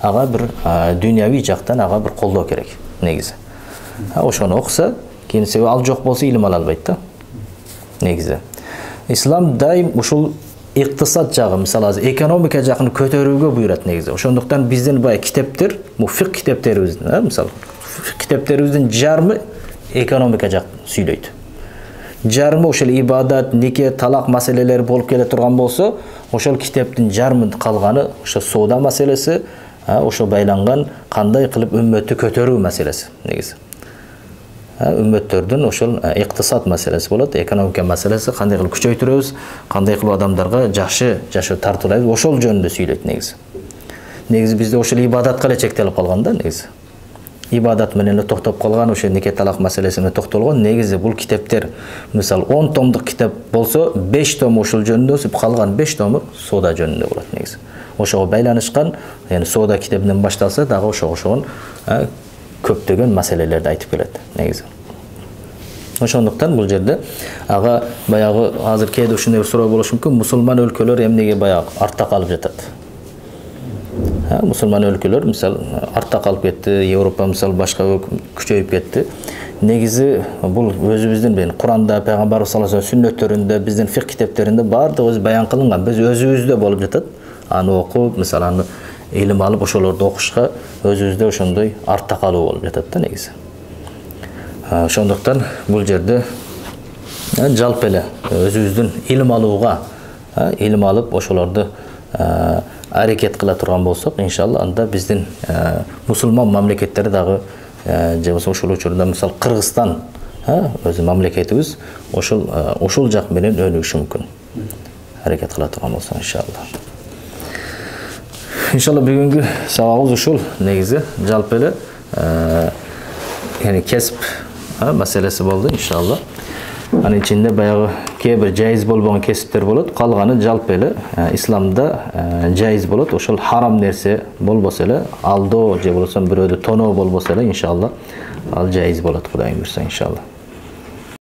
ага бир дүйнөви жактан ага бир колдоо керек негизи. Ошону окуса, кийин себеби ал жок болсо илим ала албайт да. Негизи. Ислам дайым ушул иктисад жагы, мисалы азыр экономика жагын көтөрүүгө буйрат негизи. Ошондуктан биздин бай китептер, фик китептерибиздин, мисалы китептерибиздин жарымы экономика жакын сүйлөйт. Жарымы ошол ибадат, нике, талак маселелери болуп келе турган болсо, ошол китептин жарымы калганы ошо соода маселеси, ошо байланган кандай кылып үммөттү көтөрүү маселеси негизи. Үммөттөрдүн ошол иктисад маселеси болот, экономика маселеси, кандай кылып күчөйтүрөбүз, кандай кылып адамдарга жакшы жашоо тартуулайбыз, ошол жөнүндө сүйлөйт негизи. Негизи бизде ошол ибадатка эле чектелип калган да негизи. Ибадат менен эле токтоп калган, ошо нике талак маселесине токтолгон. Негизи бул китептер, мисалы 10 томдук китеп болсо, 5 том ошол жөнүндө, калган 5 тому соода жөнүндө болот негизи. Ошого байланышкан, yani соода китебинен башталса, дагы ошогон көптөгөн маселелерди айтып келет негизи. Ошондуктан бул жерде ага баягы азыр кээде ушундай бир суроо болушу мүмкүн: мусулман өлкөлөр эмнеге баягы артта калып жатат? Мусулман өлкөлөр мисалы артта калып кетти, Европа мисалы башка күчөйүп кетти. Негизи бул өзүбүздүн Куранда, пайгамбарыбыз саллаллаху алейхи вассалам сүннөттөрүндө, биздин фик китептеринде баардыгы өзү баян кылынган. Биз өзүбүздө болуп жатат. Аны окуп, мисалы аны илим алып ошолорду окушка өзүбүздө ошондой артта калуу болуп жатат да негизи. Ошондуктан бул жерде жалпы эле өзүбүздүн илим алууга, илим алып ошолорду аракет кыла турган болсок, иншалла анда биздин мусулман мамлекеттери дагы же болсо ушул учурда мисалы Кыргызстан өзү мамлекетибиз ошол жак менен өнүгүшү мүмкүн. harakat qila turgan bo'lsin inshaalloh. İnşallah bugungi savobimiz uşul negizi jalpi ya'ni kasb masalasi bo'ldi inshaalloh. Hani içinde bayağı bir caiz bo'lgan kasblar bo'ladi, qolgani jalpi islomda caiz bo'ladi. O'shal harom narsa bo'lmasa, aldo je bo'lsa, birovni to'nov bo'lmasa inshaalloh al caiz bo'ladi, Xudoyim bersa inshaalloh.